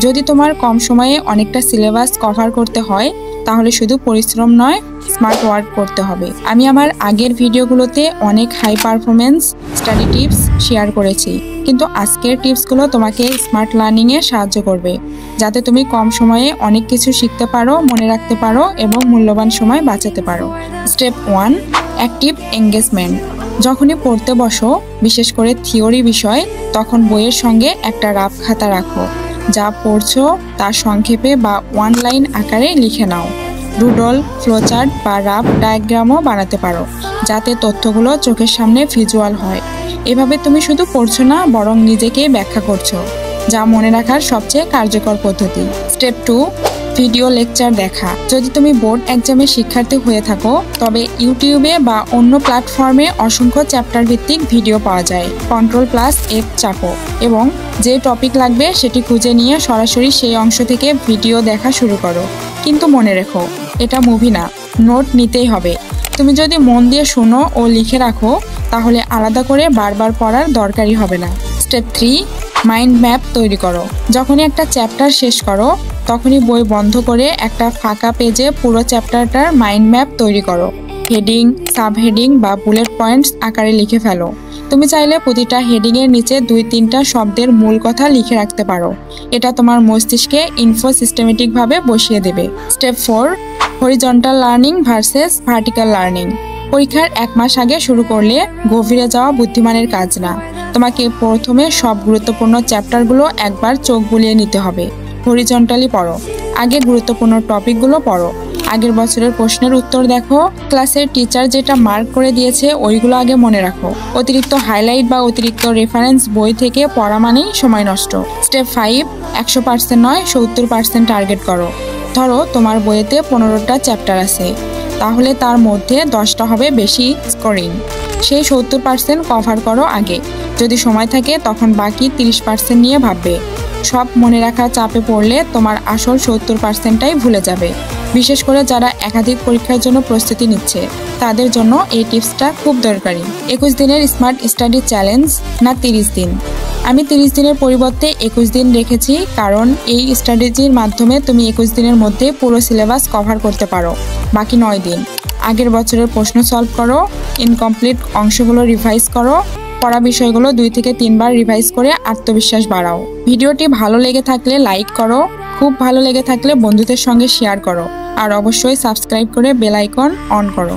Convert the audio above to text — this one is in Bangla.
যদি তোমার কম সময়ে অনেকটা সিলেবাস কভার করতে হয় তাহলে শুধু পরিশ্রম নয়, স্মার্ট ওয়ার্ক করতে হবে। আমি আমার আগের ভিডিওগুলোতে অনেক high performance study tips share করেছি, কিন্তু আজকের টিপসগুলো তোমাকে স্মার্ট লার্নিংয়ে সাহায্য করবে, যাতে তুমি কম সময়ে অনেক কিছু শিখতে পারো, মনে রাখতে পারো এবং মূল্যবান সময় বাঁচাতে পারো। Step 1, active engagement. যখনই পড়তে বসো, বিশেষ করে থিওরি বিষয়, তখন বইয়ের সঙ্গে একটা রাফ খাতা রাখো। যা পড়ছো তা সংক্ষেপে বা ওয়ান লাইন আকারে লিখে নাও। ডুডল, ফ্লোচার্ট বা রাফ ডায়াগ্রামও বানাতে পারো, যাতে তথ্যগুলো চোখের সামনে ভিজুয়াল হয়। এভাবে তুমি শুধু পড়ছো না, বরং নিজেকে ব্যাখ্যা করছো, যা মনে রাখার সবচেয়ে কার্যকর পদ্ধতি। স্টেপ 2, ভিডিও লেকচার দেখা। যদি তুমি বোর্ড এক্সামের শিক্ষার্থী হয়ে থাকো, তবে ইউটিউবে বা অন্য প্ল্যাটফর্মে অসংখ্য চ্যাপ্টার ভিত্তিক ভিডিও পাওয়া যায়। Ctrl+F চাপো এবং যে টপিক লাগবে সেটি খুঁজে নিয়ে সরাসরি সেই অংশ থেকে ভিডিও দেখা শুরু করো। কিন্তু মনে রেখো, এটা মুভি না, নোট নিতেই হবে। তুমি যদি মন দিয়ে শোনো ও লিখে রাখো, তাহলে আলাদা করে বারবার পড়ার দরকারই হবে না। স্টেপ 3, মাইন্ড ম্যাপ তৈরি করো। যখনই একটা চ্যাপ্টার শেষ করো, তখনই বই বন্ধ করে একটা ফাঁকা পেজে পুরো চ্যাপ্টারটার মাইন্ড ম্যাপ তৈরি করো। হেডিং, সাবহেডিং বা বুলেট পয়েন্টস আকারে লিখে ফেলো। তুমি চাইলে প্রতিটা হেডিংয়ের নিচে 2-3টা শব্দের মূল কথা লিখে রাখতে পারো। এটা তোমার মস্তিষ্কে ইনফো সিস্টেমেটিকভাবে বসিয়ে দেবে। Step 4, horizontal learning versus vertical learning. পরীক্ষার 1 মাস আগে শুরু করলে গভীরে যাওয়া বুদ্ধিমানের কাজ না। তোমাকে প্রথমে সব গুরুত্বপূর্ণ চ্যাপ্টারগুলো একবার চোখ বুলিয়ে নিতে হবে। হরিজন্টালি পড়ো, আগে গুরুত্বপূর্ণ টপিকগুলো পড়ো। আগের বছরের প্রশ্নের উত্তর দেখো। ক্লাসের টিচার যেটা মার্ক করে দিয়েছে ওইগুলো আগে মনে রাখো। অতিরিক্ত হাইলাইট বা অতিরিক্ত রেফারেন্স বই থেকে পড়া মানেই সময় নষ্ট। স্টেপ 5, 100% নয় 70% টার্গেট করো। ধরো তোমার বইয়েতে 15টা চ্যাপ্টার আছে, তাহলে তার মধ্যে 10টা হবে বেশি স্কোরিং। সেই 70% কভার করো আগে। যদি সময় থাকে তখন বাকি 30% নিয়ে ভাববে। সব মনে রাখার চাপে পড়লে তোমার আসল 70%টাই ভুলে যাবে। বিশেষ করে যারা একাধিক পরীক্ষার জন্য প্রস্তুতি নিচ্ছে, তাদের জন্য এই টিপসটা খুব দরকারি। 21 দিনের স্মার্ট স্টাডি চ্যালেঞ্জ না 30 দিন? আমি 30 দিনের পরিবর্তে 21 দিন রেখেছি, কারণ এই স্ট্র্যাটেজির মাধ্যমে তুমি 21 দিনের মধ্যে পুরো সিলেবাস কভার করতে পারো। বাকি 9 দিন আগের বছরের প্রশ্ন সলভ করো, ইনকমপ্লিট অংশগুলো রিভাইজ করো, পড়া বিষয়গুলো 2 থেকে 3 বার রিভাইজ করে আত্মবিশ্বাস বাড়াও। ভিডিওটি ভালো লেগে থাকলে লাইক করো, খুব ভালো লেগে থাকলে বন্ধুদের সঙ্গে শেয়ার করো, আর অবশ্যই সাবস্ক্রাইব করে বেল আইকন অন করো।